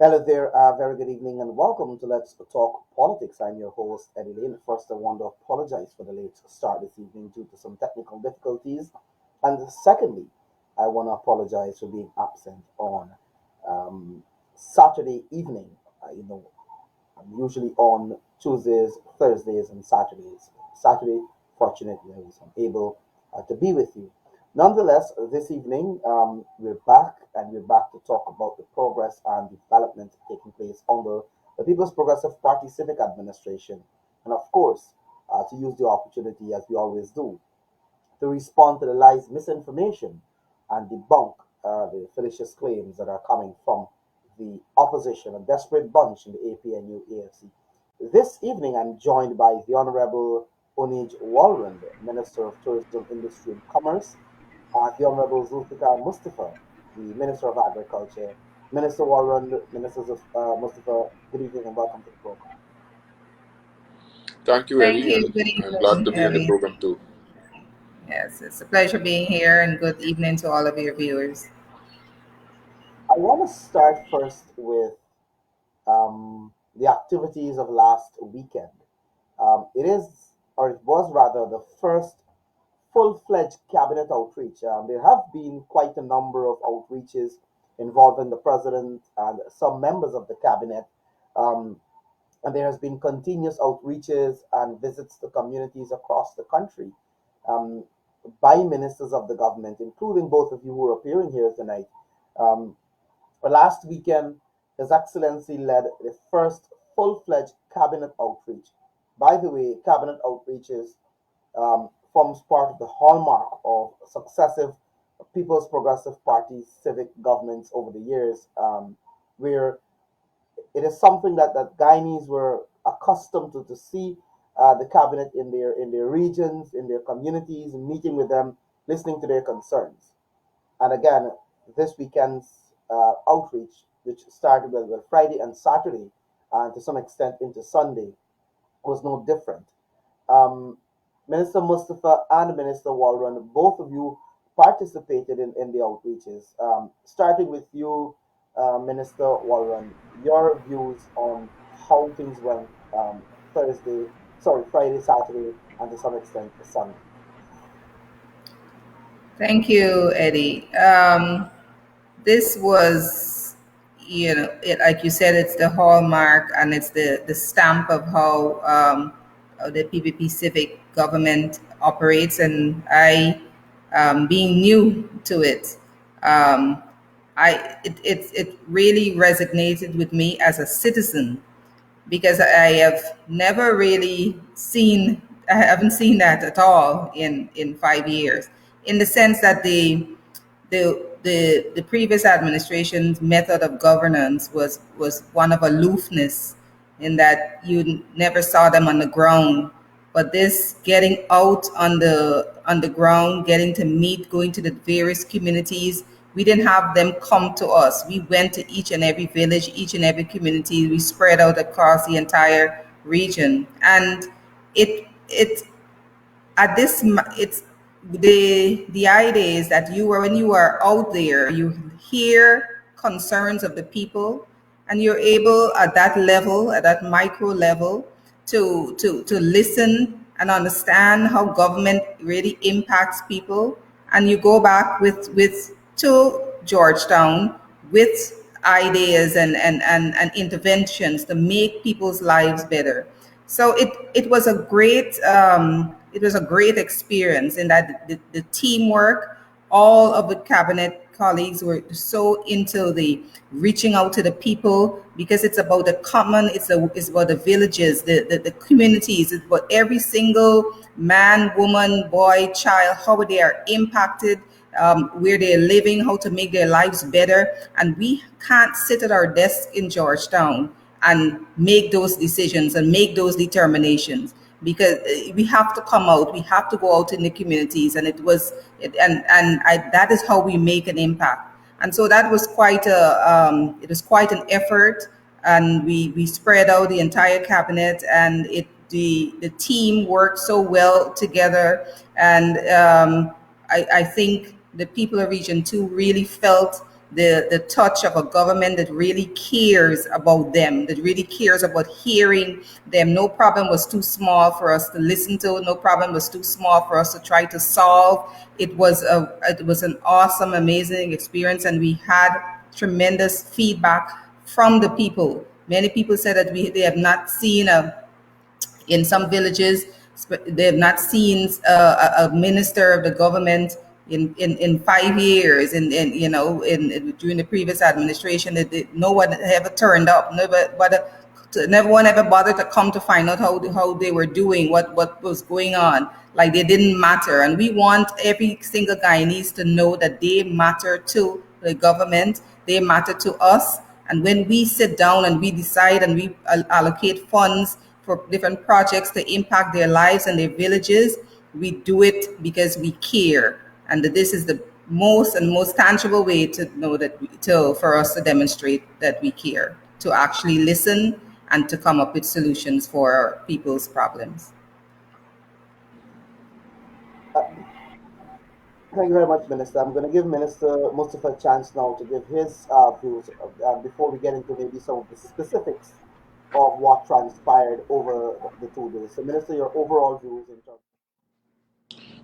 Hello there, very good evening and welcome to Let's Talk Politics. I'm your host, Eddie Lane. First, I want to apologize for the late start this evening due to some technical difficulties. And secondly, I want to apologize for being absent on um, Saturday evening. I'm usually on Tuesdays, Thursdays, and Saturdays. Saturday, fortunately, I was unable to be with you. Nonetheless, this evening we're back and we're back to talk about the progress and developments taking place under the People's Progressive Party Civic Administration. And of course, to use the opportunity, as we always do, to respond to the lies, misinformation, and debunk the fallacious claims that are coming from the opposition, a desperate bunch in the APNU AFC. This evening, I'm joined by the Honorable Oneidge Waldron, Minister of Tourism, Industry and Commerce, the Honorable Zulfikar Mustapha, the Minister of Agriculture. Minister Waldron, Mustapha, good evening and welcome to the program. Thank you, Thank Eddie, you. and Good I'm glad evening, to be on the Ellie. program too. Yes, it's a pleasure being here, and good evening to all of your viewers. I want to start first with the activities of last weekend. It is, or it was rather, the first full-fledged cabinet outreach. There have been quite a number of outreaches involving the president and some members of the cabinet, um, and there has been continuous outreaches and visits to communities across the country um, by ministers of the government, including both of you who are appearing here tonight. Um, but last weekend, His Excellency led the first full-fledged cabinet outreach. By the way, cabinet outreaches forms part of the hallmark of successive People's Progressive Party civic governments over the years, where it is something that Guyanese were accustomed to see the cabinet in their regions, in their communities, meeting with them, listening to their concerns. And again, this weekend's outreach, which started with Friday and Saturday, and to some extent into Sunday, was no different. Um, Minister Mustafa and Minister Waldron, both of you participated in the outreaches. Starting with you, Minister Waldron, your views on how things went Friday, Saturday, and to some extent Sunday. Thank you, Eddie. This was, like you said, it's the hallmark and it's the stamp of how the PPP civic government operates. And being new to it, um, it really resonated with me as a citizen because I have never really seen, I haven't seen that at all in 5 years, in the sense that the previous administration's method of governance was one of aloofness, in that you never saw them on the ground. But this getting out on the ground, getting to meet, going to the various communities, we didn't have them come to us. We went to each and every village, each and every community. We spread out across the entire region, and it at this it's the idea is that when you are out there, you hear concerns of the people, and you're able at that level, at that micro level, to listen and understand how government really impacts people. And you go back with to Georgetown with ideas and interventions to make people's lives better. So it was a great experience in that the teamwork, all of the cabinet colleagues were so into the reaching out to the people, because it's about the common, it's about the villages, the communities, it's about every single man, woman, boy, child, how they are impacted, where they're living, how to make their lives better. And we can't sit at our desk in Georgetown and make those decisions and make those determinations, because we have to come out, we have to go out in the communities. And that is how we make an impact. And so that was it was quite an effort. And we spread out the entire cabinet, and the team worked so well together. And I think the people of Region 2 really felt the touch of a government that really cares about them, that really cares about hearing them. No problem was too small for us to listen to. No problem was too small for us to try to solve. It was an awesome, amazing experience, and we had tremendous feedback from the people. Many people said that they have not seen in some villages, they have not seen a minister of the government in 5 years. During the previous administration, no one ever turned up. Never one ever bothered to come to find out how they were doing, what was going on. Like they didn't matter. And we want every single Guyanese to know that they matter to the government, they matter to us. And when we sit down and we decide and we allocate funds for different projects to impact their lives and their villages, we do it because we care. And that this is the most tangible way to know that for us to demonstrate that we care, to actually listen and to come up with solutions for people's problems. Uh, Thank you very much, Minister. I'm going to give Minister Mustafa a chance now to give his views before we get into maybe some of the specifics of what transpired over the 2 days. So, Minister, your overall views in terms.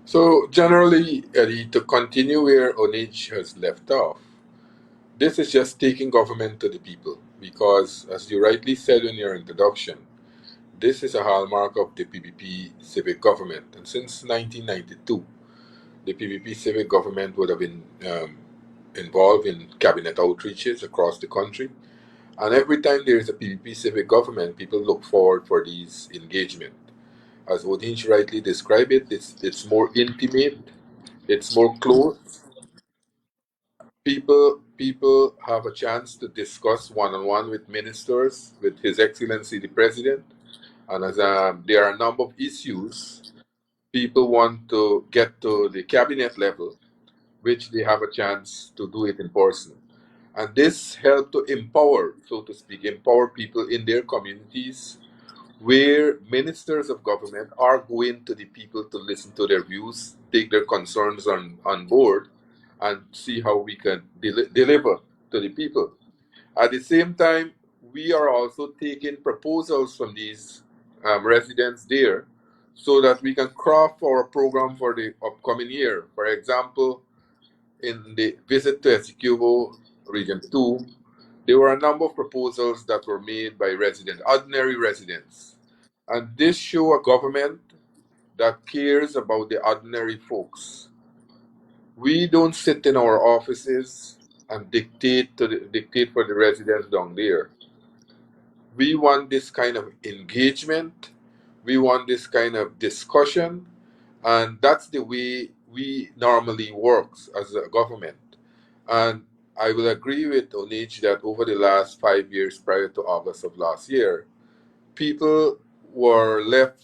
So generally, Eddie, to continue where Oneidge has left off, this is just taking government to the people because, as you rightly said in your introduction, this is a hallmark of the PPP civic government. And since 1992, the PPP civic government would have been involved in cabinet outreaches across the country. And every time there is a PPP civic government, people look forward for these engagement. As Oneidge rightly described it, it's more intimate, it's more close. People have a chance to discuss one on one with ministers, with His Excellency the President, and as there are a number of issues people want to get to the cabinet level, which they have a chance to do it in person. And this help to empower, so to speak, empower people in their communities where ministers of government are going to the people to listen to their views, take their concerns on board, and see how we can deliver to the people. At the same time, we are also taking proposals from these residents there so that we can craft our program for the upcoming year. For example, in the visit to Essequibo Region 2, there were a number of proposals that were made by residents, ordinary residents. And this show a government that cares about the ordinary folks. We don't sit in our offices and dictate for the residents down there. We want this kind of engagement. We want this kind of discussion, and that's the way we normally works as a government. And I will agree with Onage that over the last 5 years prior to August of last year, people were left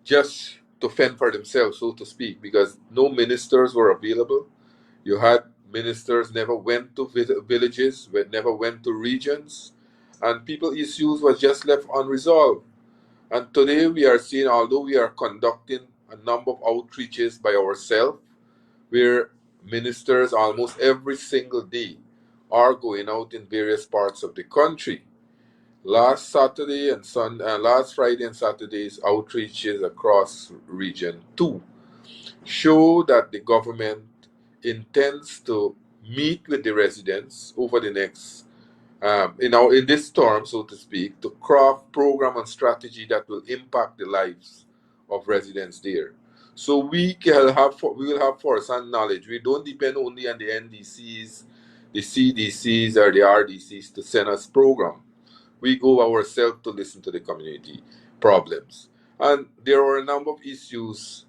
just to fend for themselves, so to speak, because no ministers were available. You had ministers never went to villages, never went to regions, and people issues was just left unresolved. And today we are seeing, although we are conducting a number of outreaches by ourselves, where ministers almost every single day are going out in various parts of the country. Last Friday and Saturday's outreaches across Region 2 show that the government intends to meet with the residents over the next, in this term, so to speak, to craft program and strategy that will impact the lives of residents there. So we will have first-hand knowledge. We don't depend only on the NDCs, the CDCs, or the RDCs to send us program. We go ourselves to listen to the community problems. And there were a number of issues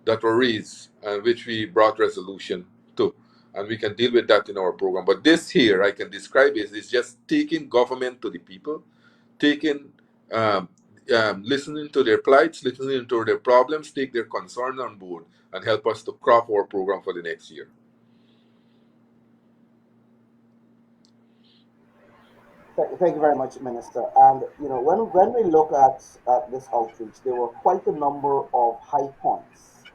that were raised and which we brought resolution to. And we can deal with that in our program. But this here, I can describe it is just taking government to the people, taking, um, listening to their plights, listening to their problems, take their concern on board, and help us to craft our program for the next year. Thank you very much, Minister. And when we look at this outreach, there were quite a number of high points.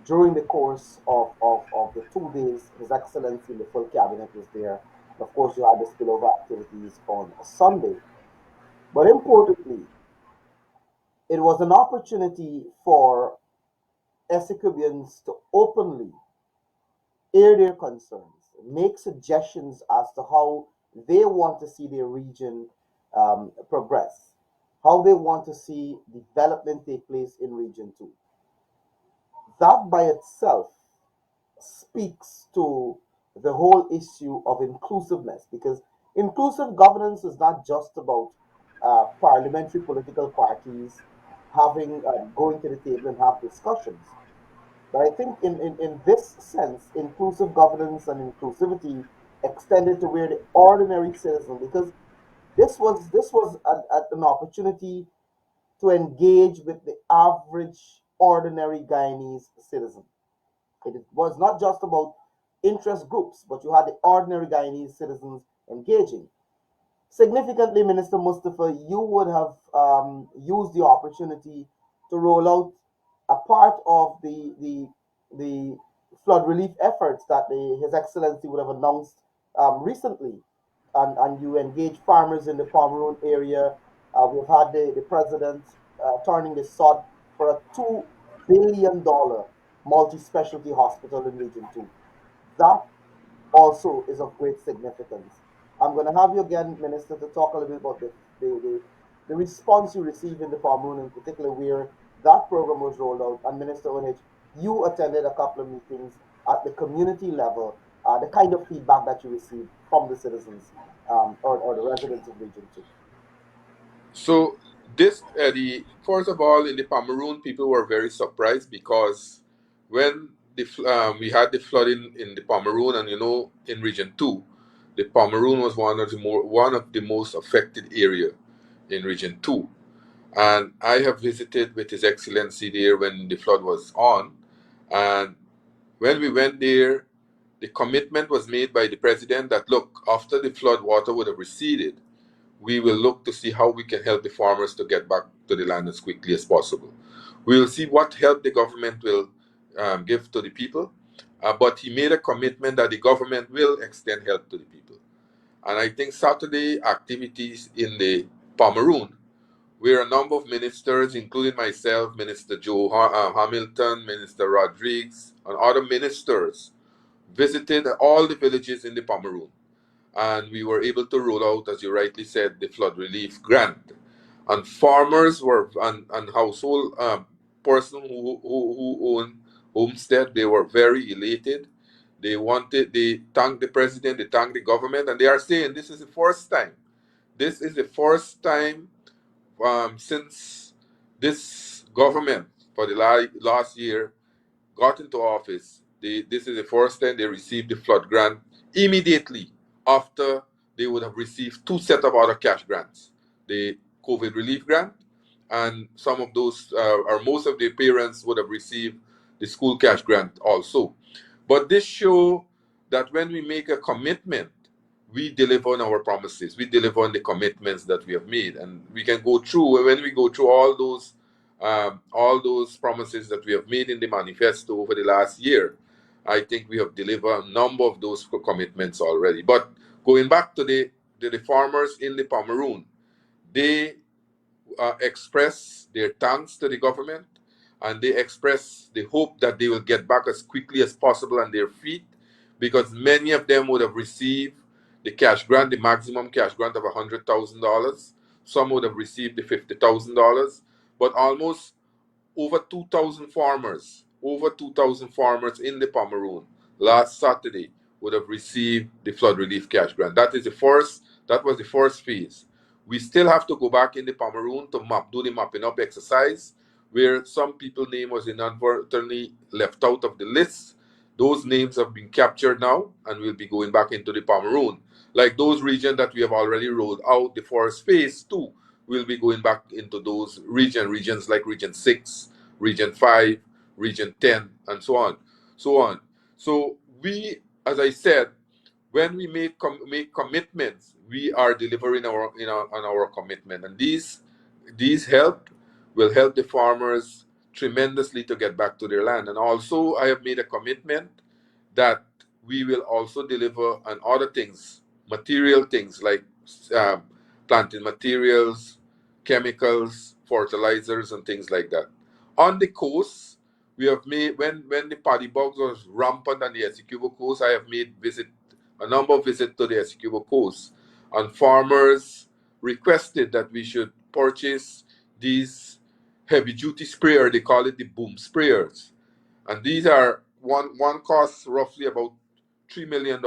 During the course of the 2 days, His Excellency and the full cabinet was there. And of course, you had the spillover activities on a Sunday. But importantly, it was an opportunity for Essequibians to openly air their concerns, make suggestions as to how they want to see their region progress, how they want to see development take place in Region 2. That by itself speaks to the whole issue of inclusiveness, because inclusive governance is not just about parliamentary political parties having going to the table and have discussions. But I think in this sense, inclusive governance and inclusivity extended to where the ordinary citizen, because this was an opportunity to engage with the average ordinary Guyanese citizen. It was not just about interest groups, but you had the ordinary Guyanese citizens engaging. Significantly, Minister Mustapha, you would have used the opportunity to roll out a part of the flood relief efforts that His Excellency would have announced recently, and you engage farmers in the Pomeroon area. We've had the president turning the sod for a $2 billion multi-specialty hospital in Region 2. That also is of great significance. I'm going to have you again, Minister, to talk a little bit about the response you received in the Pomeroon, in particular, where that program was rolled out. And Minister Oneidge, you attended a couple of meetings at the community level, the kind of feedback that you received from the citizens or the residents of Region 2. So this, the first of all, in the Pomeroon, people were very surprised because when we had the flooding in the Pomeroon, and in Region 2, the Pomeroon was one of the most affected area in Region 2. And I have visited with His Excellency there when the flood was on. And when we went there, the commitment was made by the president that, look, after the flood water would have receded, we will look to see how we can help the farmers to get back to the land as quickly as possible. We will see what help the government will give to the people, but he made a commitment that the government will extend help to the people. And I think Saturday activities in the Pomeroon, where a number of ministers, including myself, Minister Joe Hamilton, Minister Rodriguez, and other ministers, visited all the villages in the Pomeroon, and we were able to roll out, as you rightly said, the flood relief grant. And farmers were and household person who own homestead, they were very elated. They thanked the president, they thanked the government, and they are saying this is the first time. This is the first time since this government for the last year got into office, this is the first time they received the flood grant immediately after they would have received two set of other cash grants, the COVID relief grant, and some of those, or most of the parents would have received the school cash grant also. But this show that when we make a commitment, we deliver on our promises. We deliver on the commitments that we have made, and we can go through when we go through all those promises that we have made in the manifesto over the last year. I think we have delivered a number of those commitments already. But going back to the farmers in the Pomeroon, they express their thanks to the government, and they express the hope that they will get back as quickly as possible on their feet, because many of them would have received the cash grant, the maximum cash grant of $100,000. Some would have received the $50,000, but almost over 2,000 farmers in the Pomeroon last Saturday would have received the flood relief cash grant. That was the first phase. We still have to go back in the Pomeroon to do the mapping up exercise, where some people's name was inadvertently left out of the list. Those names have been captured now, and we'll be going back into the Pomeroon. Like those regions that we have already rolled out, the first phase too, we'll be going back into those regions like Region 6, Region 5, Region 10, and so on. So on. So we, as I said, when we make commitments, we are delivering on our commitment. And these help will help the farmers tremendously to get back to their land. And also, I have made a commitment that we will also deliver on other things, material things like um, planting materials, chemicals, fertilizers, and things like that. On the coast, we have made when the paddy bugs was rampant on the Essequibo coast, I have made a number of visits to the Essequibo coast, and farmers requested that we should purchase these heavy duty sprayer. They call it the boom sprayers, and these are one costs roughly about $3 million.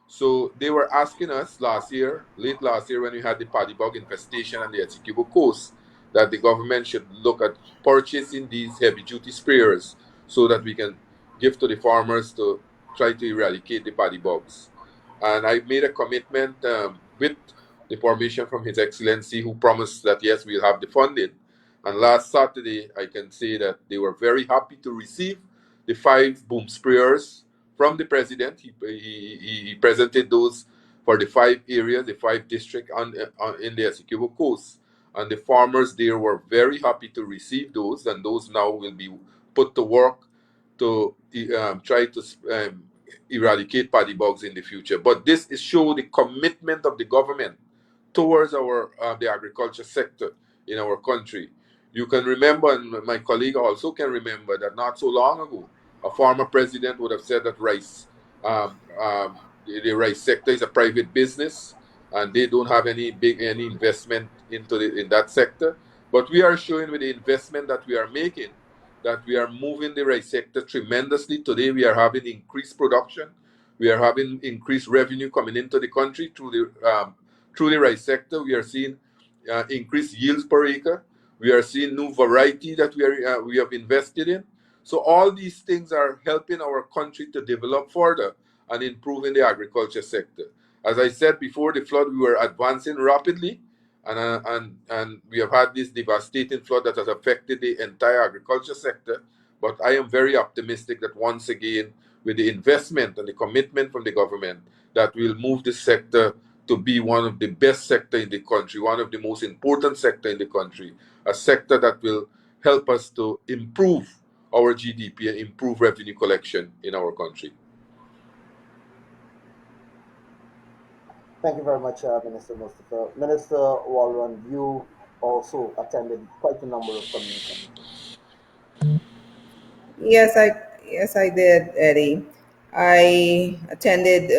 So they were asking us last year, late last year, when we had the paddy bug infestation on the Essequibo coast, that the government should look at purchasing these heavy duty sprayers so that we can give to the farmers to try to eradicate the paddy bugs. And I made a commitment with the permission from His Excellency, who promised that yes, we'll have the funding. And last Saturday, I can say that they were very happy to receive the 5 boom sprayers from the president. He presented those for the 5 areas, the 5 districts in the Essequibo coast. And the farmers there were very happy to receive those, and those now will be put to work to try to eradicate paddy bugs in the future. But this is show the commitment of the government towards our the agriculture sector in our country. You can remember, and my colleague also can remember, that not so long ago, a former president would have said that um, um, the rice sector is a private business, and they don't have any investment in that sector. But we are showing with the investment that we are making that we are moving the rice sector tremendously. Today, we are having increased production. We are having increased revenue coming into the country through the rice sector. We are seeing increased yields per acre. We are seeing new variety that we have invested in. So all these things are helping our country to develop further and improving the agriculture sector. As I said before the flood, we were advancing rapidly, and we have had this devastating flood that has affected the entire agriculture sector. But I am very optimistic that once again, with the investment and the commitment from the government, that we'll move this sector to be one of the best sector in the country, one of the most important sector in the country, a sector that will help us to improve our GDP and improve revenue collection in our country. Thank you very much, Minister Mustapha. Minister Waldron, you also attended quite a number of community meetings. Yes, I did, Eddie. I attended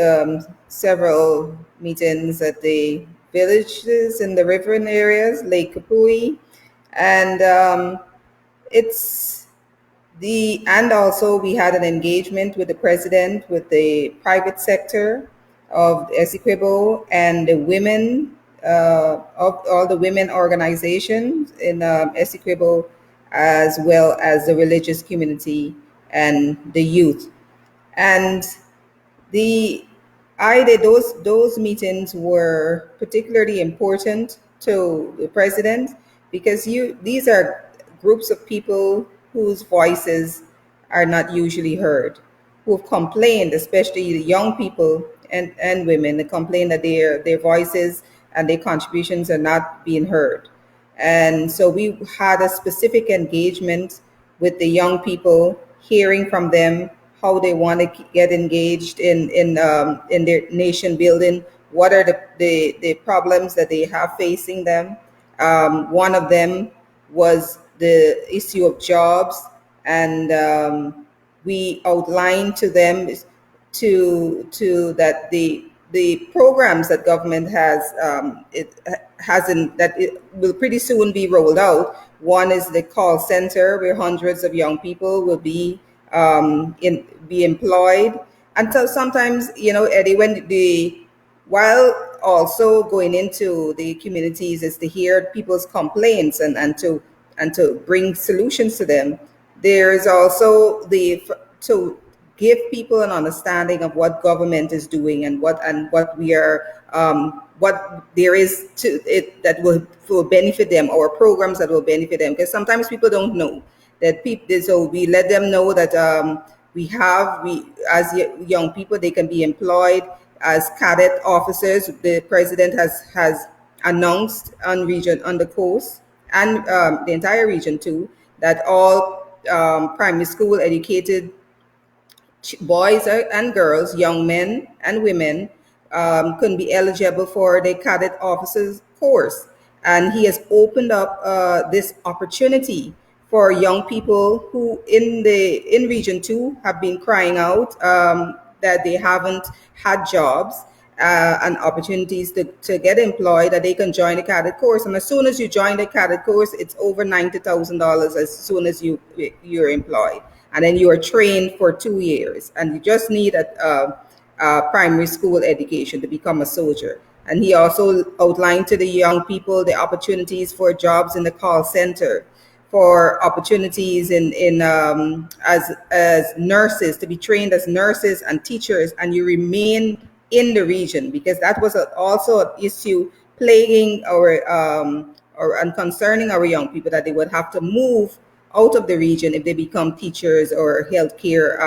several meetings at the villages in the riverine areas, Lake Kapui, and it's and also we had an engagement with the president, with the private sector of Essequibo and the women of all the women organizations in Essequibo, as well as the religious community and the youth. And the I did those meetings were particularly important to the president because you these are groups of people whose voices are not usually heard, who have complained, especially the young people and women, they complain that their voices and their contributions are not being heard. And so we had a specific engagement with the young people, hearing from them how they want to get engaged in their nation building. What are the problems that they have facing them? One of them was the issue of jobs, and we outlined to them to that the programs that government has it hasn't that it will pretty soon be rolled out. One is the call center where hundreds of young people will be employed. And so sometimes, Eddie, when the while also going into the communities is to hear people's complaints and to bring solutions to them. There is also to give people an understanding of what government is doing and what we are what there is to it that will benefit them, or programs that will benefit them, because sometimes people don't know that people. So we let them know that we as young people, they can be employed as cadet officers. The president has announced on the coast and the entire region too, that all primary school educated boys and girls, young men and women, can be eligible for the cadet officers course. And he has opened up this opportunity for young people who in Region 2 have been crying out that they haven't had jobs and opportunities to get employed, that they can join the cadet course. And as soon as you join the cadet course, it's over $90,000 as soon as you're employed. And then you are trained for 2 years, and you just need a primary school education to become a soldier. And he also outlined to the young people the opportunities for jobs in the call center, for opportunities as nurses, to be trained as nurses and teachers, and you remain in the region, because that was also an issue plaguing and concerning our young people, that they would have to move out of the region if they become teachers or healthcare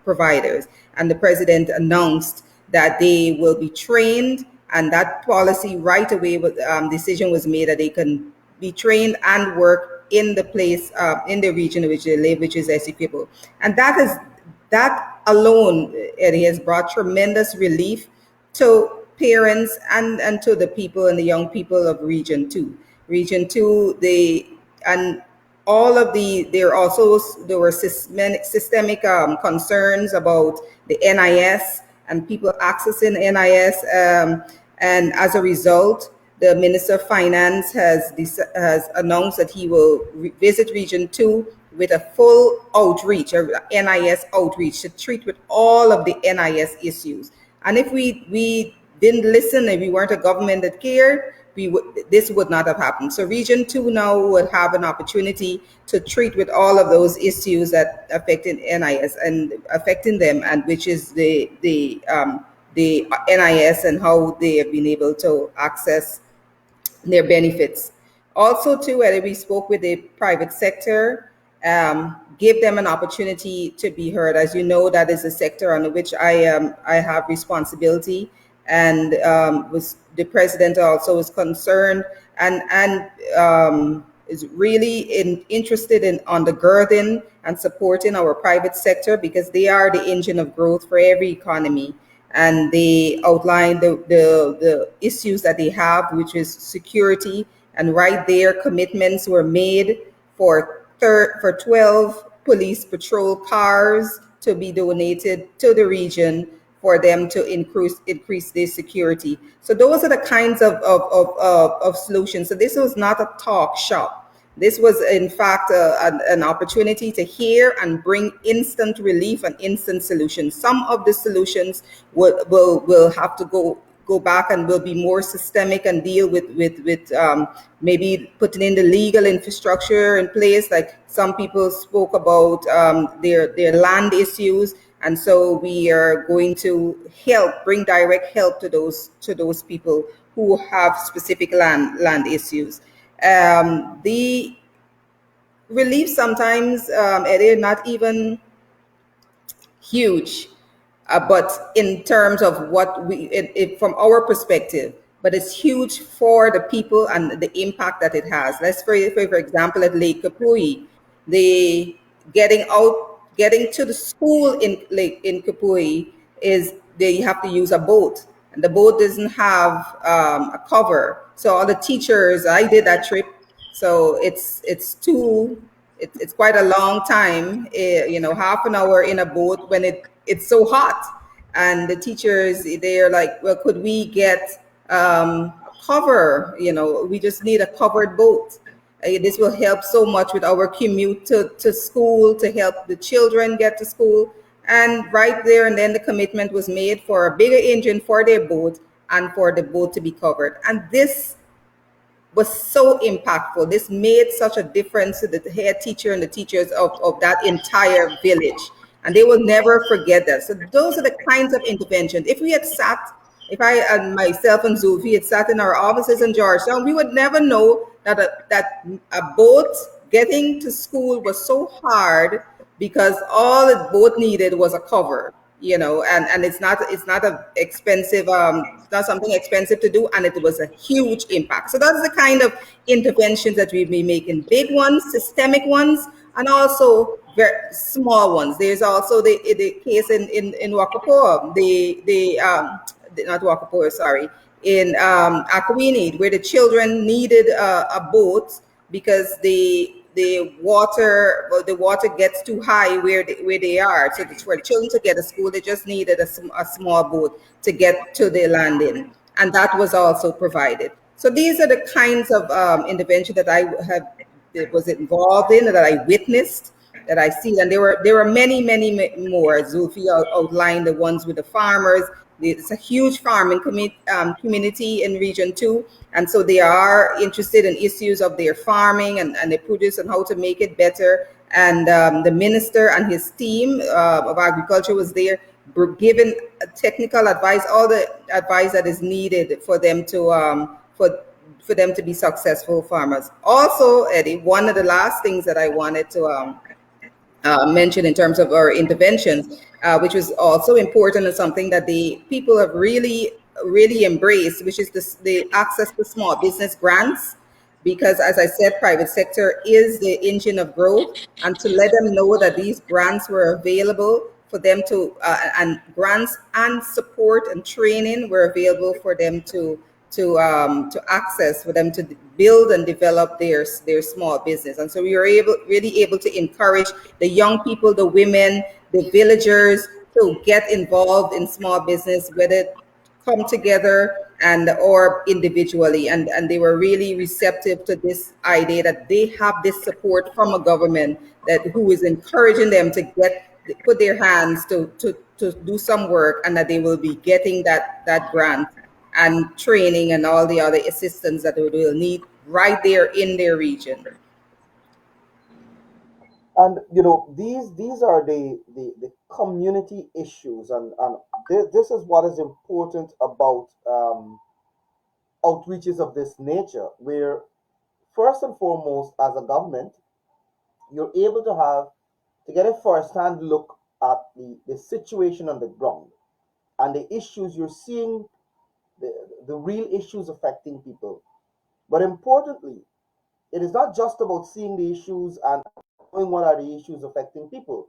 providers. And the president announced that they will be trained, and that policy right away decision was made that they can be trained and work in the place in the region in which they live, which is Essequibo. And that alone, Eddie, has brought tremendous relief to parents and to the people and the young people of Region 2. Region 2, and all of there were systemic concerns about the NIS and people accessing NIS, and as a result, the Minister of Finance has announced that he will visit Region 2 with a full outreach, a NIS outreach, to treat with all of the NIS issues. And if we didn't listen, if we weren't a government that cared, this would not have happened. So Region 2 now would have an opportunity to treat with all of those issues that affecting NIS and affecting them, and which is the NIS and how they have been able to access their benefits. Also, too, whether we spoke with the private sector, give them an opportunity to be heard. As you know, that is a sector on which I have responsibility, and was the president also is concerned and is really interested in undergirding and supporting our private sector, because they are the engine of growth for every economy. And they outlined the issues that they have, which is security. And right there, commitments were made for 12 police patrol cars to be donated to the region for them to increase their security. So those are the kinds of solutions. So this was not a talk shop. This was, in fact, an opportunity to hear and bring instant relief and instant solutions. Some of the solutions will have to go back and will be more systemic and deal with maybe putting in the legal infrastructure in place. Like some people spoke about their land issues, and so we are going to bring direct help to those people who have specific land issues. The relief sometimes, they're not even huge, but in terms of what from our perspective, but it's huge for the people and the impact that it has. Let's for example, at Lake Kapui, the getting to the school in Kapui is they have to use a boat, and the boat doesn't have a cover. So all the teachers, I did that trip, so it's quite a long time, half an hour in a boat when it's so hot. And the teachers, they're like, well, could we get a cover? We just need a covered boat. This will help so much with our commute to school, to help the children get to school. And right there and then the commitment was made for a bigger engine for their boat and for the boat to be covered. And this was so impactful. This made such a difference to the head teacher and the teachers of that entire village. And they will never forget that. So those are the kinds of interventions. If I and myself and Zulfi had sat in our offices in Georgetown, we would never know that a boat getting to school was so hard, because all the boat needed was a cover. and it's not a expensive, it's not something expensive to do, and it was a huge impact. So that's the kind of interventions that we've been making: big ones, systemic ones, and also very small ones. There's also the case in Wakapoa, not Wakapoa, sorry, in Akwini, where the children needed a boat because the water gets too high where they are. So for the children to get to school, they just needed a small boat to get to the landing, and that was also provided. So these are the kinds of intervention that I have that was involved in, that I witnessed, that I see, and there were many, many more. Zulfi outlined the ones with the farmers. It's a huge farming community in Region 2, and so they are interested in issues of their farming and the produce and how to make it better. And the minister and his team of agriculture was there, giving technical advice, all the advice that is needed for them to be successful farmers. Also, Eddie, one of the last things that I wanted to mentioned in terms of our interventions, which was also important and something that the people have really, really embraced, which is the access to small business grants. Because, as I said, private sector is the engine of growth, and to let them know that these grants were available for them and grants and support and training were available for them to access, for them to build and develop their small business. And so we were really able to encourage the young people, the women, the villagers to get involved in small business, whether come together and or individually, and they were really receptive to this idea that they have this support from a government that who is encouraging them to put their hands to do some work, and that they will be getting that grant and training and all the other assistance that they will need right there in their region. And these are the community issues, and this is what is important about outreaches of this nature, where first and foremost, as a government, you're able to get a first-hand look at the situation on the ground and the issues you're seeing, the, the real issues affecting people. But importantly, it is not just about seeing the issues and knowing what are the issues affecting people,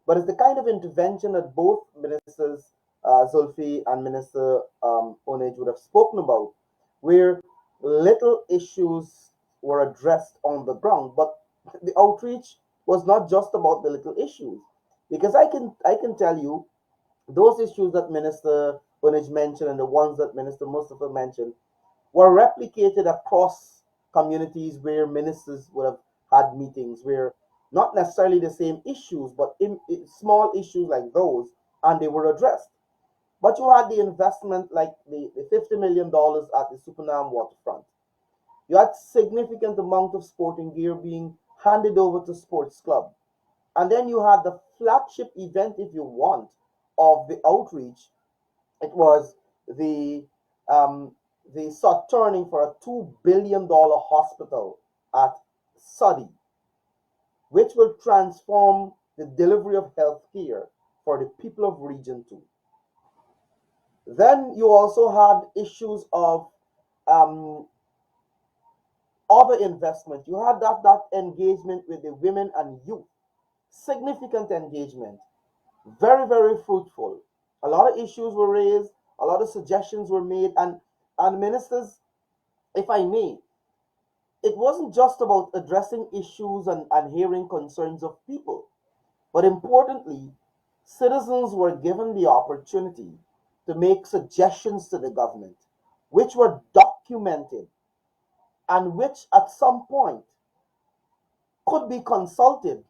but it's the kind of intervention that both ministers, Zulfi and Minister Oneidge, would have spoken about, where little issues were addressed on the ground. But the outreach was not just about the little issues, because I can tell you those issues that Minister Oneidge mentioned and the ones that Minister Mustapha mentioned were replicated across communities where ministers would have had meetings, where not necessarily the same issues, but in small issues like those, and they were addressed. But you had the investment, like the $50 million at the Supernam waterfront. You had significant amount of sporting gear being handed over to sports club. And then you had the flagship event, if you want, of the outreach. It was the they sought turning for a $2 billion hospital at Sadi, which will transform the delivery of health care for the people of Region 2. Then you also had issues of um, other investment. You had that engagement with the women and youth, significant engagement, very, very fruitful. A lot of issues were raised, a lot of suggestions were made, and ministers, if I may, it wasn't just about addressing issues and hearing concerns of people, but importantly, citizens were given the opportunity to make suggestions to the government, which were documented and which at some point could be consulted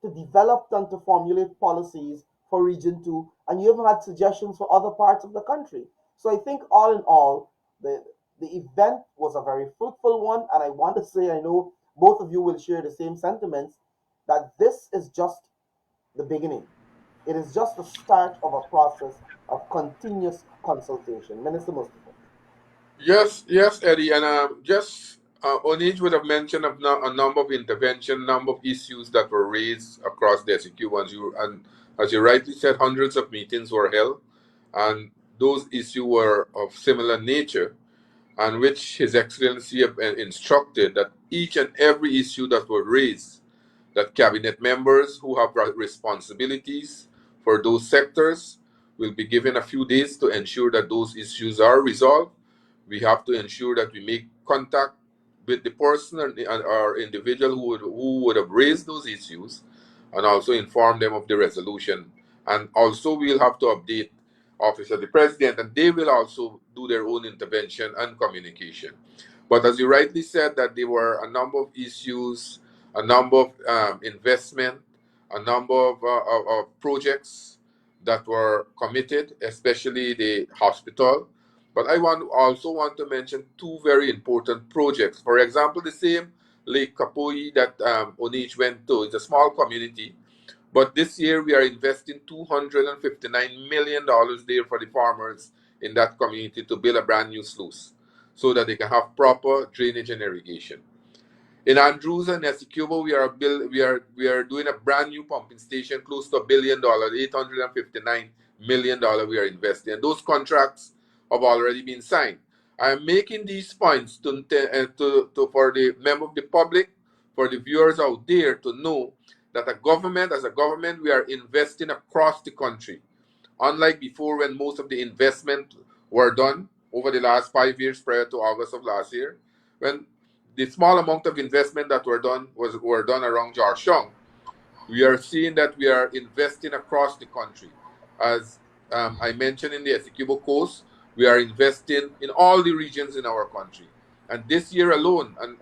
to develop and to formulate policies for Region 2, and you even had suggestions for other parts of the country. So I think all in all, the event was a very fruitful one, and I want to say, I know both of you will share the same sentiments, that this is just the beginning. It is just the start of a process of continuous consultation. Minister Mustafa. Yes, yes, Eddie, and just Oneidge would have mentioned a number of intervention, number of issues that were raised across the SEQ ones. And As you rightly said, hundreds of meetings were held, and those issues were of similar nature, and which His Excellency instructed that each and every issue that was raised, that cabinet members who have responsibilities for those sectors will be given a few days to ensure that those issues are resolved. We have to ensure that we make contact with the person or individual who would have raised those issues, and also inform them of the resolution. And also we'll have to update Office of the President, and they will also do their own intervention and communication. But as you rightly said, that there were a number of issues, a number of investment, a number of projects that were committed, especially the hospital. But also want to mention two very important projects. For example, the same Lake Kapoi that Oneidge went to. It's a small community, but this year we are investing $259 million there for the farmers in that community to build a brand new sluice so that they can have proper drainage and irrigation. In Andrews and Essequibo, we are doing a brand new pumping station close to $1 billion, $859 million we are investing. And those contracts have already been signed. I am making these points for the member of the public, for the viewers out there to know that as a government, we are investing across the country. Unlike before, when most of the investment were done over the last 5 years prior to August of last year, when the small amount of investment that were done around Jarshong, we are seeing that we are investing across the country. As I mentioned in the Essequibo Coast, we are investing in all the regions in our country. And this year alone, and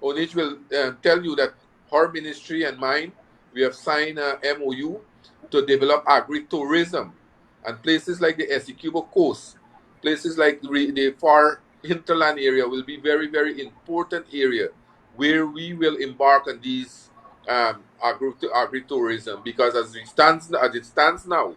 Onich will tell you that her ministry and mine, we have signed a MOU to develop agri-tourism. And places like the Essequibo Coast, places like the far hinterland area will be very, very important area where we will embark on these agri-tourism, because as it stands now,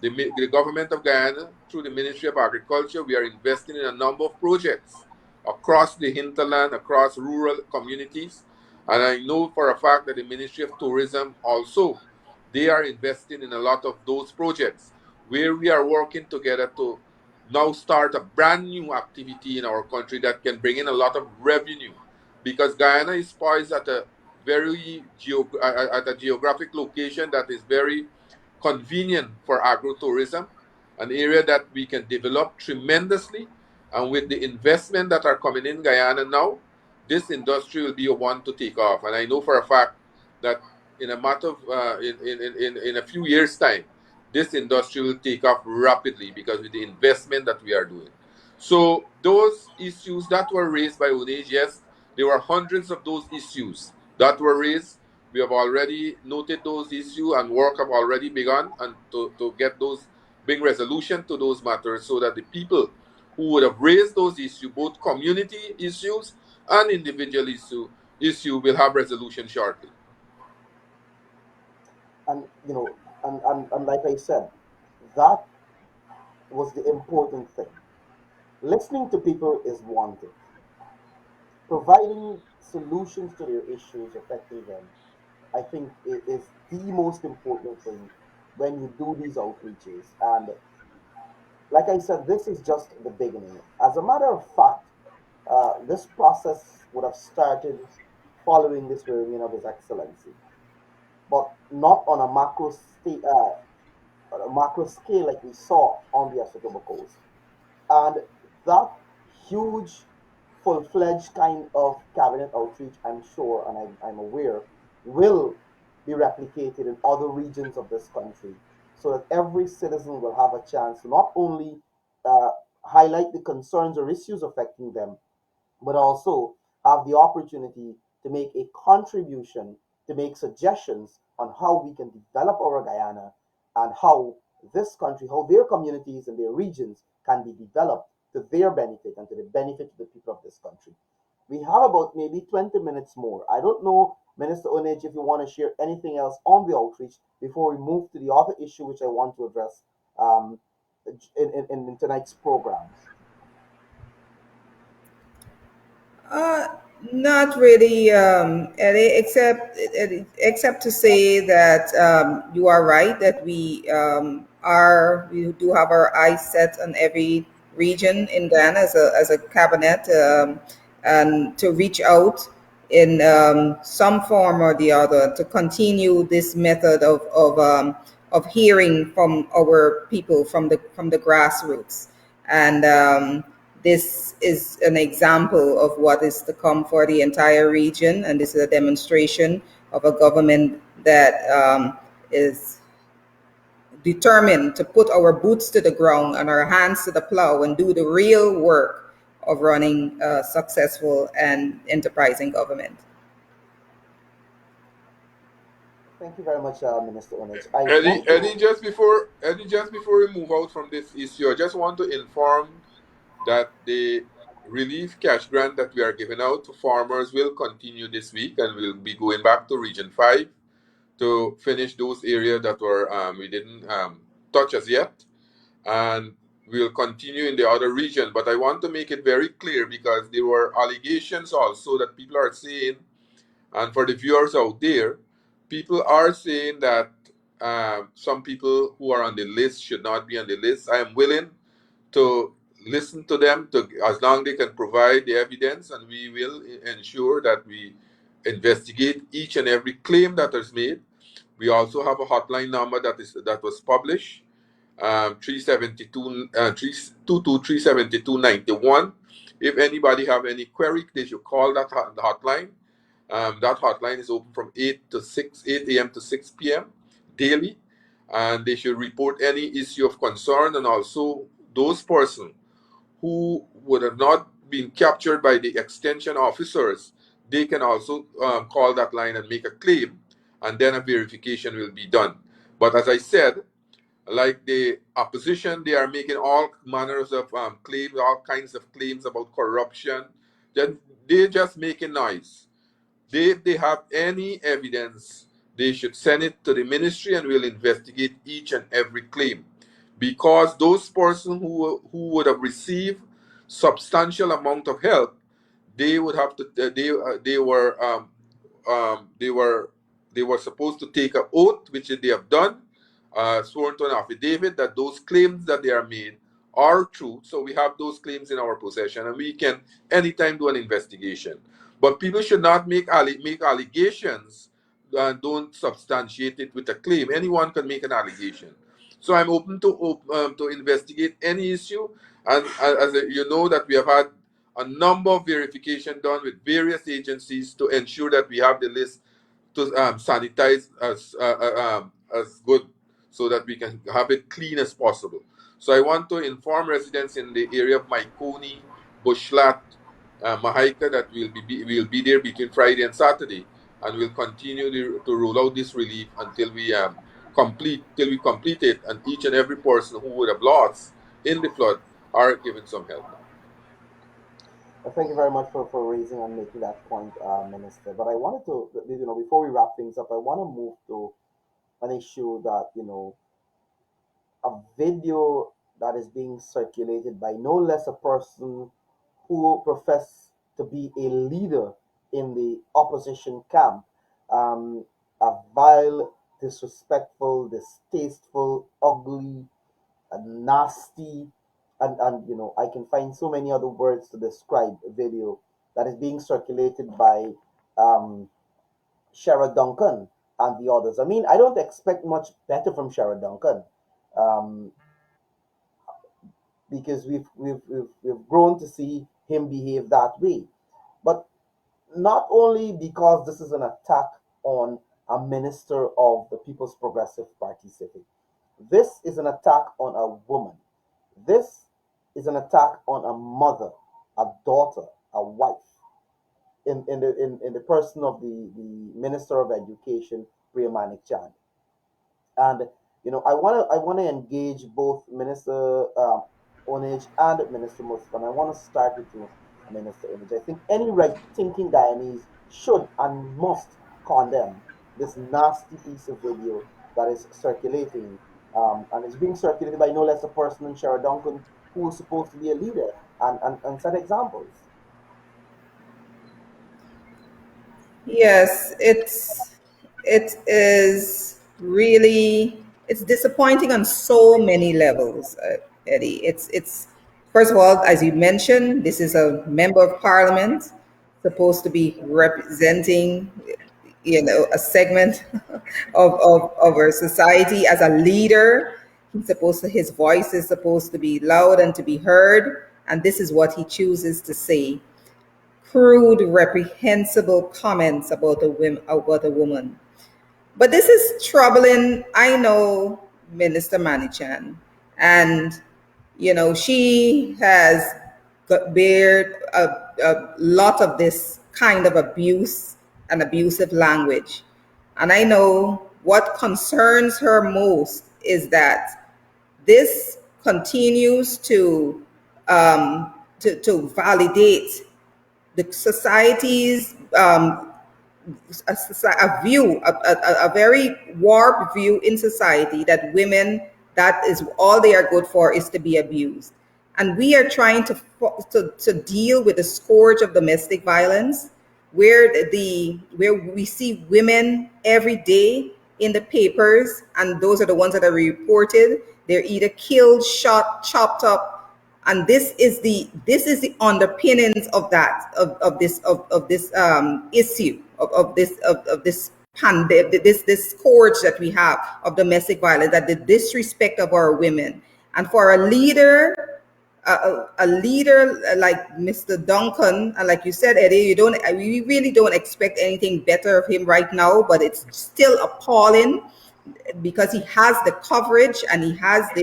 the government of Guyana, through the Ministry of Agriculture, we are investing in a number of projects across the hinterland, across rural communities. And I know for a fact that the Ministry of Tourism also, they are investing in a lot of those projects where we are working together to now start a brand new activity in our country that can bring in a lot of revenue, because Guyana is poised at a at a geographic location that is very convenient for agrotourism, an area that we can develop tremendously. And with the investment that are coming in Guyana now, this industry will be a one to take off. And I know for a fact that in a matter of in a few years' time, this industry will take off rapidly because with the investment that we are doing. So those issues that were raised by Oneidge, yes, there were hundreds of those issues that were raised. We have already noted those issues, and work have already begun and to get those, bring resolution to those matters, so that the people who would have raised those issues, both community issues and individual issue will have resolution shortly. And and like I said, that was the important thing. Listening to people is one thing. Providing solutions to their issues affecting them, I think it is the most important thing when you do these outreaches. And like I said, this is just the beginning. As a matter of fact, this process would have started following this reunion of His Excellency, but not on a macro scale like we saw on the African coast. And that huge, full fledged kind of cabinet outreach, I'm sure and I'm aware, will be replicated in other regions of this country so that every citizen will have a chance to not only uh, highlight the concerns or issues affecting them, but also have the opportunity to make a contribution, to make suggestions on how we can develop our Guyana and how this country, how their communities and their regions can be developed to their benefit and to the benefit of the people of this country. We have about maybe 20 minutes more. I don't know, Minister Oneidge, if you want to share anything else on the outreach before we move to the other issue which I want to address um, in tonight's programs. Not really, Eddie, except to say that you are right that we do have our eyes set on every region in Ghana as a cabinet, and to reach out in some form or the other to continue this method of hearing from our people from the grassroots. And this is an example of what is to come for the entire region, and this is a demonstration of a government that is determined to put our boots to the ground and our hands to the plow and do the real work of running a successful and enterprising government. Thank you very much, Minister Onage. I Eddie, want to. Just before we move out from this issue, I just want to inform that the relief cash grant that we are giving out to farmers will continue this week, and we'll be going back to Region 5 to finish those areas that were we didn't touch as yet, and we'll continue in the other region. But I want to make it very clear because there were allegations also that people are saying, and for the viewers out there, people are saying that some people who are on the list should not be on the list. I am willing to listen to them to as long they can provide the evidence, and we will ensure that we investigate each and every claim that is made. We also have a hotline number that was published, 372 322 If anybody have any query, they should call the hotline. That hotline is open from 8 a.m. to 6 p.m. daily, and they should report any issue of concern. And also, those persons who would have not been captured by the extension officers, they can also call that line and make a claim, and then a verification will be done. But as I said, like the opposition, they are making all manners of claims, all kinds of claims about corruption. Then they're just making noise. If they have any evidence, they should send it to the ministry and we'll investigate each and every claim. Because those persons who would have received substantial amount of help, they would have to they were they were supposed to take an oath, which they have done, sworn to an affidavit that those claims that they are made are true. So we have those claims in our possession, and we can anytime do an investigation. But people should not make allegations and don't substantiate it with a claim. Anyone can make an allegation. So I'm open to investigate any issue, and as you know that we have had a number of verification done with various agencies to ensure that we have the list to sanitize as good so that we can have it clean as possible. So I want to inform residents in the area of Maikoni, Bushlat, Mahaika that we'll be there between Friday and Saturday, and we'll continue to roll out this relief until we complete it, and each and every person who would have lost in the flood are given some help now. Thank you very much for raising and making that point, Minister. But I wanted to, before we wrap things up, I want to move to an issue that, a video that is being circulated by no less a person who profess to be a leader in the opposition camp. Um, a vile, disrespectful, distasteful, ugly, nasty, and I can find so many other words to describe a video that is being circulated by um, Shara Duncan and the others. I mean, I don't expect much better from Shara Duncan. Um, because we've grown to see him behave that way. But not only because this is an attack on a minister of the People's Progressive Party Civic, this is an attack on a woman. This is an attack on a mother, a daughter, a wife, in the person of the Minister of Education, Priya Manik Chand. And I want to engage both Minister Onage and Minister Mustapha. And I want to start with you, Minister Onage. I think any right-thinking Guyanese should and must condemn this nasty piece of video that is circulating, and it's being circulated by no less a person than Shara Duncan, who is supposed to be a leader and set examples. Yes, it is really it's disappointing on so many levels, Eddie. It's first of all, as you mentioned, this is a member of parliament supposed to be representing, a segment of our society as a leader. His voice is supposed to be loud and to be heard, and this is what he chooses to say: crude, reprehensible comments about a woman. But this is troubling. I know Minister Manichan, and she has got bared a lot of this kind of abuse and abusive language. And I know what concerns her most is that this continues to validate the society's a view, a very warped view in society that women, that is all they are good for is to be abused. And we are trying to deal with the scourge of domestic violence, where we see women every day in the papers, and those are the ones that are reported. They're either killed, shot, chopped up, and this is the underpinnings of that of this issue of this pandemic, this scourge that we have of domestic violence, that the disrespect of our women. And for a leader like Mr. Duncan, and like you said, Eddie, we really don't expect anything better of him right now, but it's still appalling because he has the coverage and he has the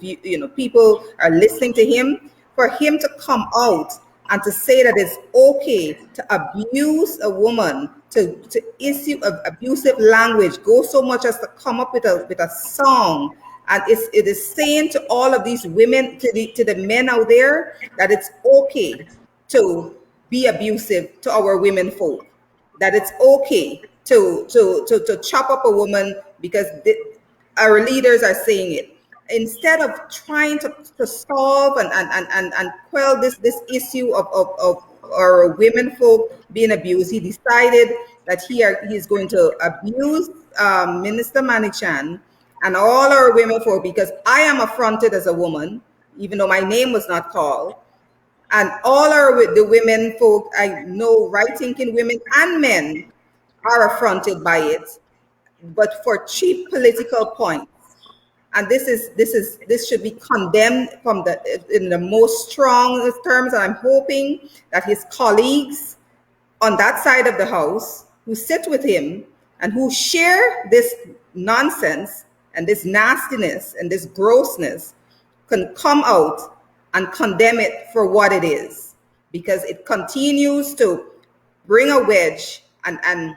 view, people are listening to him. For him to come out and to say that it's okay to abuse a woman, to issue abusive language, go so much as to come up with a song, and it is saying to all of these women, to the men out there, that it's okay to be abusive to our women folk, that it's okay to chop up a woman because our leaders are saying it. Instead of trying to solve and quell this issue of our women folk being abused, he decided that he's going to abuse Minister Manichan and all our women folk, because I am affronted as a woman, even though my name was not called. And all the women folk I know, right thinking women and men, are affronted by it, but for cheap political points. And this should be condemned from in the most strongest terms. And I'm hoping that his colleagues on that side of the house who sit with him and who share this nonsense and this nastiness and this grossness can come out and condemn it for what it is, because it continues to bring a wedge and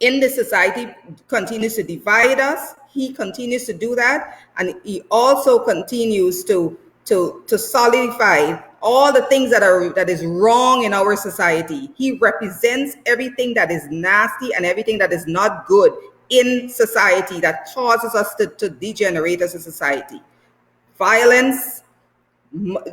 in the society, continues to divide us. He continues to do that, and he also continues to solidify all the things that is wrong in our society. He represents everything that is nasty and everything that is not good in society, that causes us to degenerate as a society. Violence,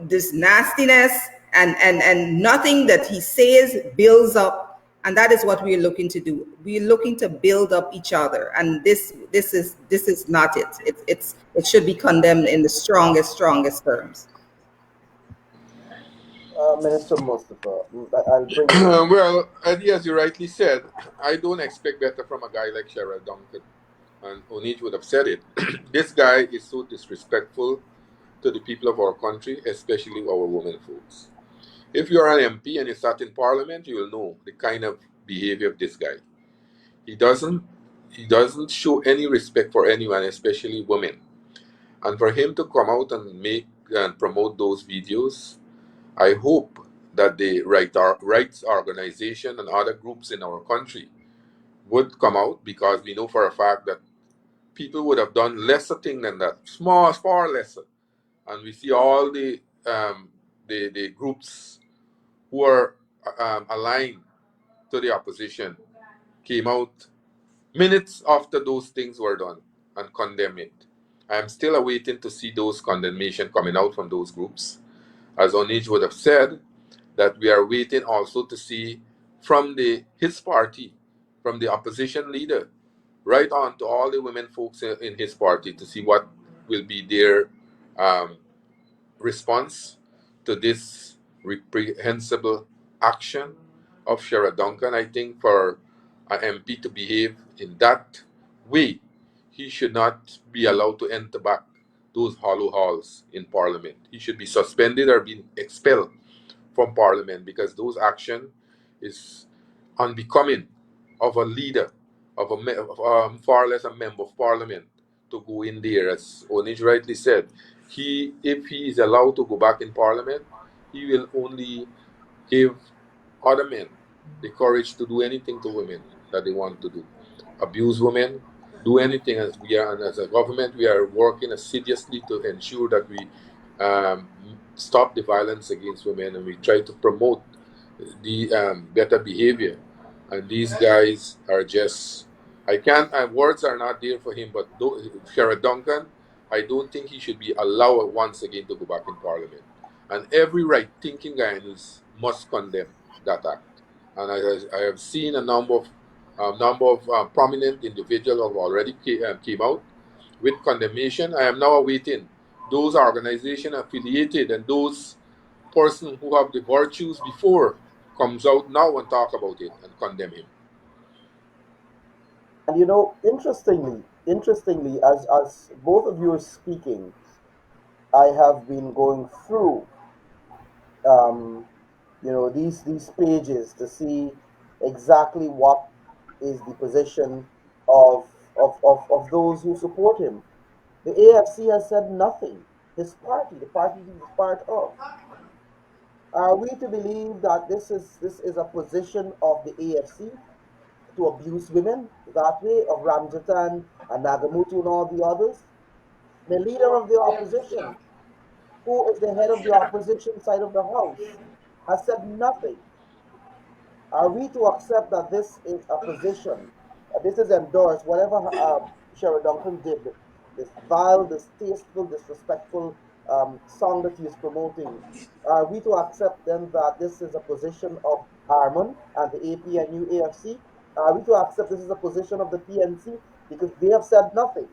this nastiness, and nothing that he says builds up. And that is what we're looking to do. We're looking to build up each other, and this is not it. It should be condemned in the strongest terms. Minister Mustafa, I'll bring you in. Well, Eddie, as you rightly said, I don't expect better from a guy like Sherrod Duncan. And Oneidge would have said it. This guy is so disrespectful to the people of our country, especially our women folks. If you are an MP and you sat in Parliament, you will know the kind of behavior of this guy. He doesn't he doesn't show any respect for anyone, especially women. And for him to come out and make and promote those videos, I hope that the rights organization and other groups in our country would come out, because we know for a fact that people would have done lesser thing than that, small, far lesser. And we see all the groups who are aligned to the opposition came out minutes after those things were done and condemn it. I am still awaiting to see those condemnation coming out from those groups. As Oneidge would have said, that we are waiting also to see from his party, from the opposition leader, right on to all the women folks in his party to see what will be their um, response to this reprehensible action of Shara Duncan. I think for an MP to behave in that way, he should not be allowed to enter back those hollow halls in Parliament. He should be suspended or be expelled from Parliament because those action is unbecoming of a leader, far less a member of Parliament to go in there. As Oneidge rightly said, if he is allowed to go back in Parliament, he will only give other men the courage to do anything to women that they want to do, abuse women, do anything. As we are, and as a government, we are working assiduously to ensure that we um, stop the violence against women, and we try to promote the better behavior. And these guys are just, I can't, words are not there for him, but Sheriff Duncan, I don't think he should be allowed once again to go back in Parliament. And every right thinking guy must condemn that act. And I have seen a number of prominent individuals have already came out with condemnation. I am now awaiting those organizations affiliated and those person who have the virtues before comes out now and talk about it and condemn him. And interestingly, as both of you are speaking, I have been going through, um, these pages to see exactly what is the position of of those who support him. The AFC has said nothing. His party, the party he is part of. Are we to believe that this is a position of the AFC to abuse women that way, of Ramjatan and Nagamutu and all the others? The leader of the opposition, who is the head of the opposition side of the house, has said nothing. Are we to accept that this is a position, this is endorsed, whatever Sherrod Duncan did, this vile, this tasteful, disrespectful song that he is promoting? Are we to accept then that this is a position of Harmon and the APNU AFC? Are we to accept this is a position of the PNC? Because they have said nothing.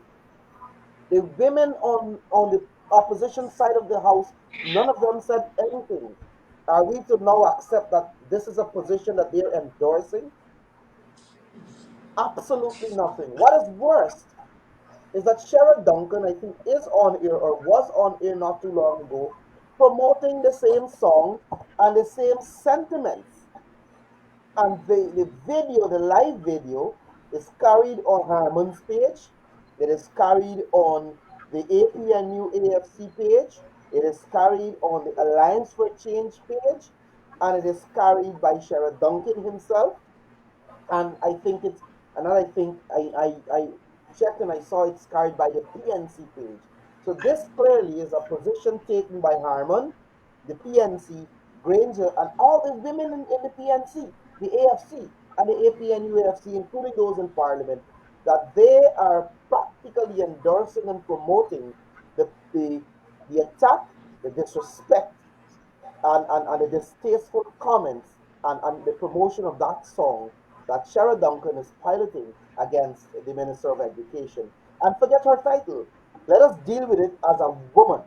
The women on the opposition side of the house, none of them said anything. Are we to now accept that this is a position that they're endorsing? Absolutely nothing. What is worst is that Sherrod Duncan, I think, is on air or was on air not too long ago, promoting the same song and the same sentiments. And the video, the live video, is carried on Harmon's page. It is carried on the APNU AFC page. It is carried on the Alliance for Change page. And it is carried by Sherrod Duncan himself. And I think it's, and then I think I checked and I saw it's carried by the PNC page. So this clearly is a position taken by Harmon, the PNC, Granger, and all the women in the PNC, the AFC, and the APNU AFC, including those in Parliament, that they are practically endorsing and promoting the attack, the disrespect, and the distasteful comments and the promotion of that song that Shara Duncan is piloting against the Minister of Education. And forget her title. Let us deal with it as a woman,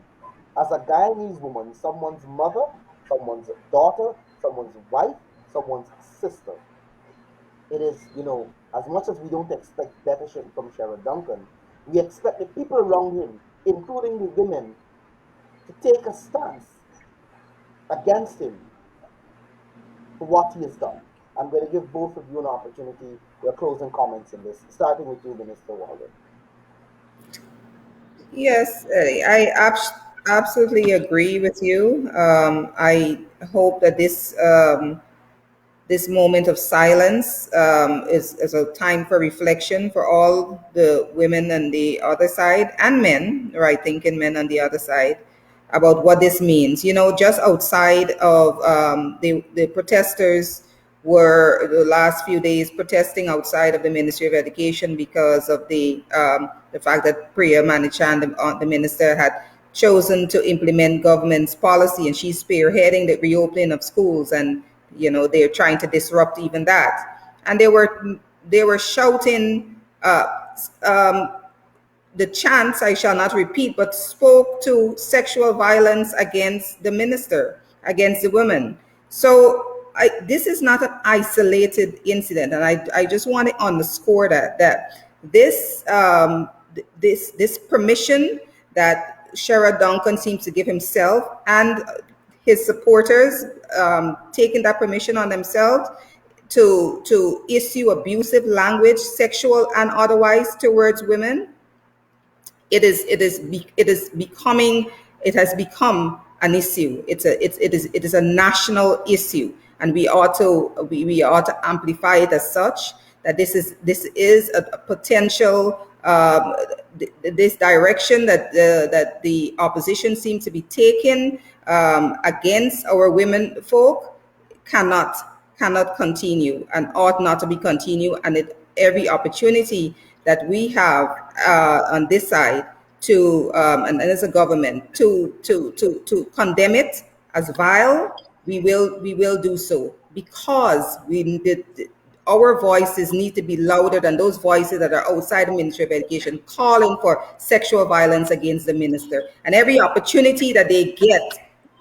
as a Guyanese woman, someone's mother, someone's daughter, someone's wife, someone's sister. It is, as much as we don't expect better shit from Shara Duncan, we expect the people around him, including the women, to take a stance against him for what he has done. I'm going to give both of you an opportunity, your closing comments in this, starting with you, Minister Waldron. Yes, absolutely agree with you. I hope that this moment of silence is a time for reflection for all the women on the other side and men, right, thinking men on the other side, about what this means. Just outside of the protesters were the last few days protesting outside of the Ministry of Education because of the fact that Priya Manichan, the minister, had chosen to implement government's policy, and she's spearheading the reopening of schools. And They're trying to disrupt even that, and they were shouting um, the chants I shall not repeat, but spoke to sexual violence against the minister, against the women. So this is not an isolated incident, and I just want to underscore that this this permission that Sherrod Duncan seems to give himself and his supporters, taking that permission on themselves to issue abusive language, sexual and otherwise, towards women. It has become an issue. It is a national issue, and we ought to amplify it as such, that this is a potential, this direction that the opposition seems to be taking, against our women folk, cannot cannot continue and ought not to be continued. And every opportunity that we have, on this side, to and as a government, to condemn it as vile, we will do so, because our voices need to be louder than those voices that are outside the Ministry of Education calling for sexual violence against the minister. And every opportunity that they get,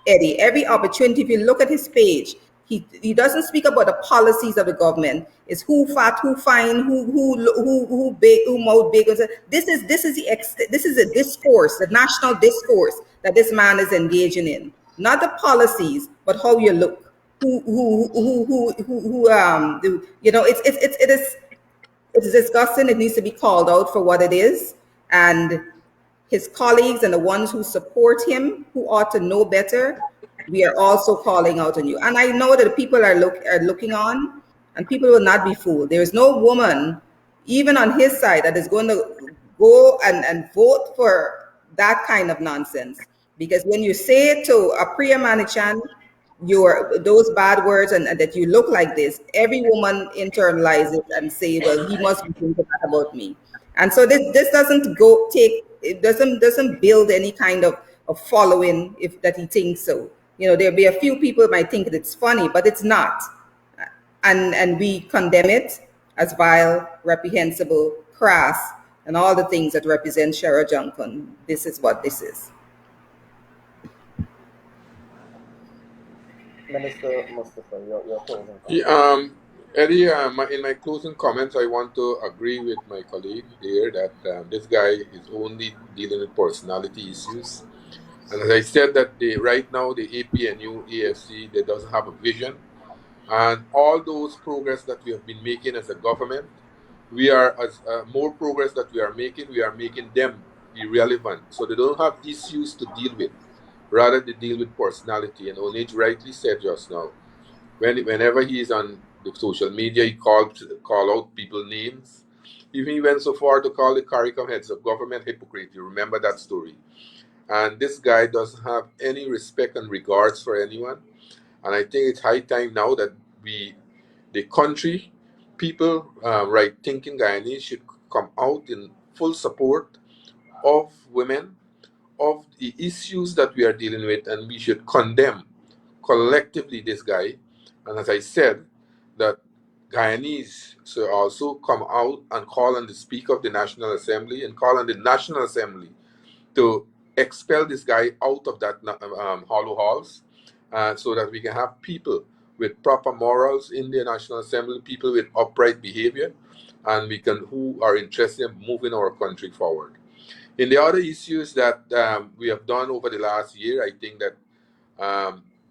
Eddie, every opportunity, if you look at his page, he doesn't speak about the policies of the government. It's who fat, who fine, who big, who mouth big. This is a discourse, the national discourse that this man is engaging in. Not the policies, but how you look. It's disgusting. It needs to be called out for what it is. And his colleagues and the ones who support him, who ought to know better, we are also calling out on you. And I know that people are looking on, and people will not be fooled. There is no woman, even on his side, that is going to go and vote for that kind of nonsense. Because when you say to a Priya Manichan, those bad words, and that you look like this, every woman internalizes and say, well, he must be thinking that about me. And so this doesn't go take it doesn't build any kind of following, if that he thinks so. There'll be a few people might think that it's funny, but it's not. And we condemn it as vile, reprehensible, crass, and all the things that represent Sherrod Duncan. This is what this is. Minister Mustapha, your closing Yeah, comments. Eddie, in my closing comments, I want to agree with my colleague here that this guy is only dealing with personality issues. And as I said, that right now the APNU, AFC, they doesn't have a vision. And all those progress that we have been making as a government, we are, as more progress that we are making them irrelevant. So they don't have issues to deal with. Rather, they deal with personality. And Oneidge rightly said just now, whenever he is on the social media, he call out people names. Even he went so far to call the CARICOM heads of government hypocrite. You remember that story. And this guy doesn't have any respect and regards for anyone. And I think it's high time now that the country, people, right thinking Guyanese, should come out in full support of women, of the issues that we are dealing with, and we should condemn collectively this guy. And as I said, that Guyanese should also come out and call on the Speaker of the National Assembly and call on the National Assembly to expel this guy out of that hollow halls, so that we can have people with proper morals in the National Assembly, people with upright behavior, and who are interested in moving our country forward. In the other issues that we have done over the last year, I think that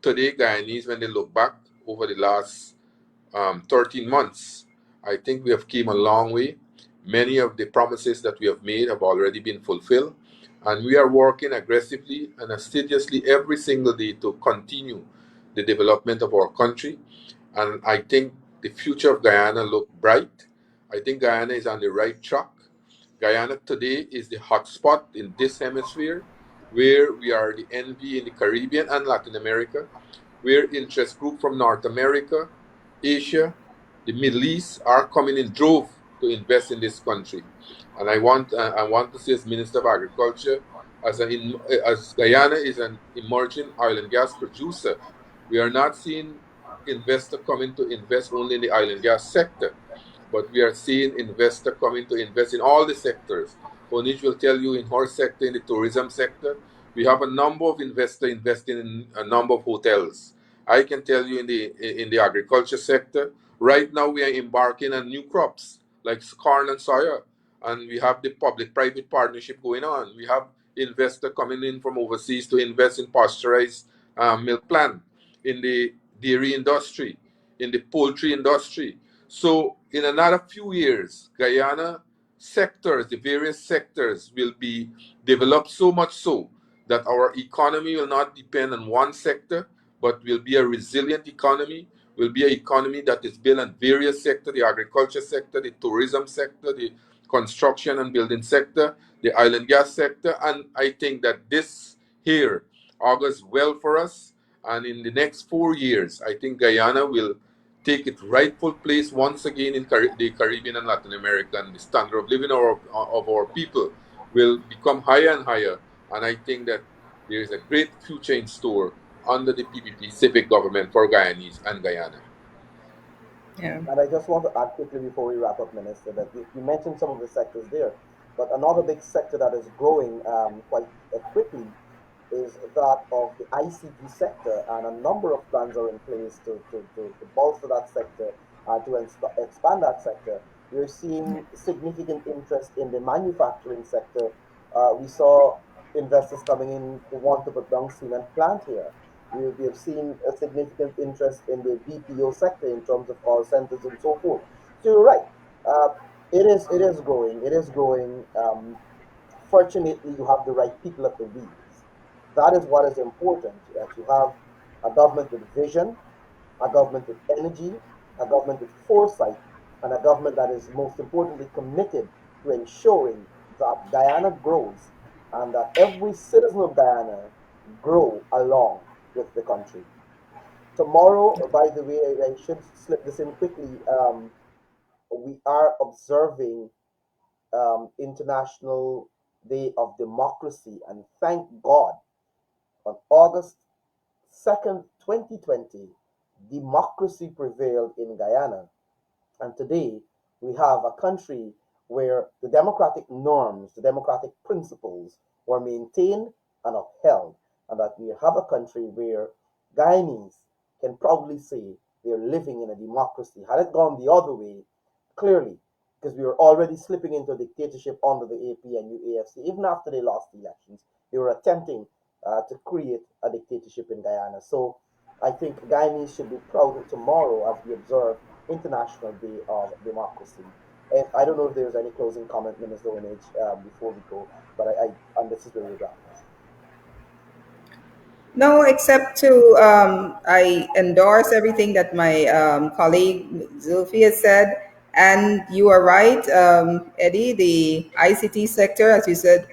today Guyanese, when they look back over the last 13 months, I think we have came a long way. Many of the promises that we have made have already been fulfilled, and we are working aggressively and assiduously every single day to continue the development of our country. And I think the future of Guyana look bright. I think Guyana is on the right track. Guyana today is the hotspot in this hemisphere, where we are the envy in the Caribbean and Latin America, where interest groups from North America, Asia, the Middle East are coming in drove to invest in this country. And I want to say, as Minister of Agriculture, as Guyana is an emerging oil and gas producer, we are not seeing investor coming to invest only in the oil and gas sector, but we are seeing investor coming to invest in all the sectors. Oneidge will tell you in her sector, in the tourism sector, we have a number of investors investing in a number of hotels. I can tell you in the agriculture sector, right now we are embarking on new crops like corn and soya, and we have the public-private partnership going on. We have investor coming in from overseas to invest in pasteurized milk plant, in the dairy industry, in the poultry industry. So in another few years, Guyana sectors, the various sectors will be developed so much so that our economy will not depend on one sector, but will be a resilient economy, will be an economy that is built on various sectors, the agriculture sector, the tourism sector, the construction and building sector, the oil and gas sector. And I think that this here augurs well for us. And in the next 4 years, I think Guyana will take its rightful place once again in the Caribbean and Latin America, and the standard of living of our people will become higher and higher. And I think that there is a great future in store under the PPP civic government for Guyanese and Guyana. Yeah. And I just want to add quickly before we wrap up, Minister, that you mentioned some of the sectors there, but another big sector that is growing quite quickly is that of the ICT sector, and a number of plans are in place to bolster that sector, to expand that sector. We're seeing significant interest in the manufacturing sector. We saw investors coming in who want to put down cement plant here. We have seen a significant interest in the BPO sector in terms of call centers and so forth. So you're right. Uh, it is growing. It is growing. Fortunately, you have the right people at the wheels. That is what is important. That you have a government with vision, a government with energy, a government with foresight, and a government that is most importantly committed to ensuring that Guyana grows and that every citizen of Guyana grow along with the country. Tomorrow, by the way, I should slip this in quickly. We are observing International Day of Democracy, and thank God on August 2nd, 2020, democracy prevailed in Guyana. And today, we have a country where the democratic norms, the democratic principles were maintained and upheld, and that we have a country where Guyanese can proudly say they're living in a democracy. Had it gone the other way, clearly, because we were already slipping into dictatorship under the AP and UAFC, even after they lost the elections, they were attempting to create a dictatorship in Guyana. So I think Guyanese should be proud tomorrow as we observe International Day of Democracy. And I don't know if there's any closing comment, Minister Oneidge, before we go, but and this is where we wrap. No, except to I endorse everything that my colleague Zulfi has said, and you are right, Eddie. The ICT sector, as you said,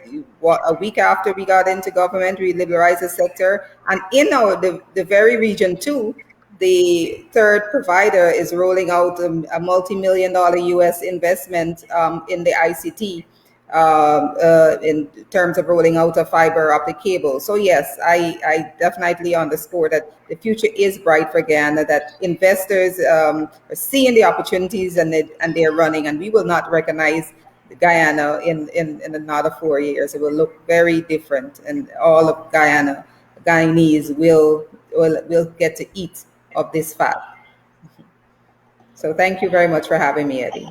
a week after we got into government, we liberalized the sector, and in the very region too, the third provider is rolling out a multi-million dollar U.S. investment in the ICT in terms of rolling out a fiber optic cable. So yes, I definitely underscore that the future is bright for Guyana, that investors are seeing the opportunities and they're running, and we will not recognize Guyana in another 4 years. It will look very different, and all of Guyanese will get to eat of this fat. So thank you very much for having me, Eddie.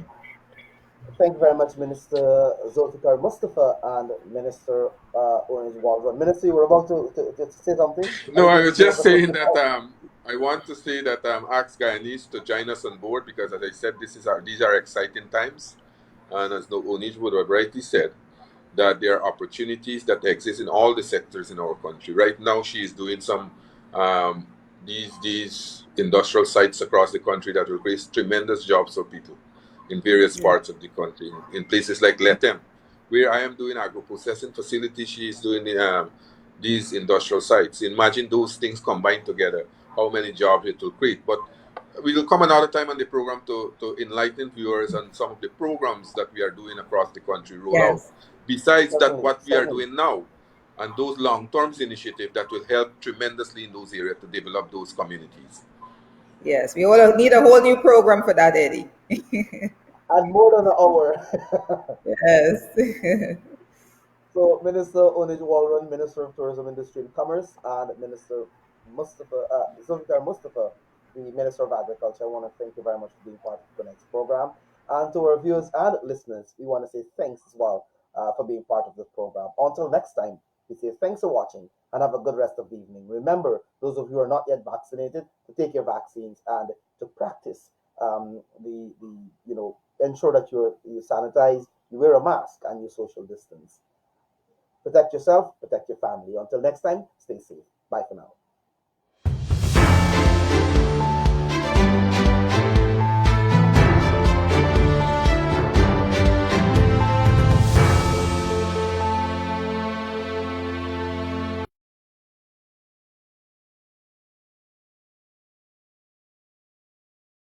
Thank you very much, Minister Zulfikar Mustapha and Minister Oneidge Waldron. Minister, you were about to say something? No, I was There was just a saying closing that comment. I want to say that ask Guyanese to join us on board, because, as I said, these are exciting times, and as the Oneidge would have rightly said, that there are opportunities that exist in all the sectors in our country. Right now, she is doing some um, these industrial sites across the country that will create tremendous jobs for people in various Yeah. parts of the country. In places like Letem, where I am doing agro-processing facility, she is doing these industrial sites. Imagine those things combined together, how many jobs it will create. But we will come another time on the program to enlighten viewers on some of the programs that we are doing across the country roll out. Yes. Besides that, Certainly, what we are certainly. doing now and those long-term initiatives that will help tremendously in those areas to develop those communities. Yes, we all need a whole new program for that, Eddie. And more than an hour. Yes. So, Minister Oneidge Waldron, Minister of Tourism, Industry and Commerce, and Minister Mustafa, Zulfikar Mustapha, the Minister of Agriculture, I want to thank you very much for being part of the next program. And to our viewers and listeners, we want to say thanks as well for being part of this program. Until next time, we say thanks for watching and have a good rest of the evening. Remember, those of you who are not yet vaccinated, to take your vaccines and to practice ensure that you sanitize, you wear a mask, and you social distance. Protect yourself, protect your family. Until next time, stay safe. Bye for now.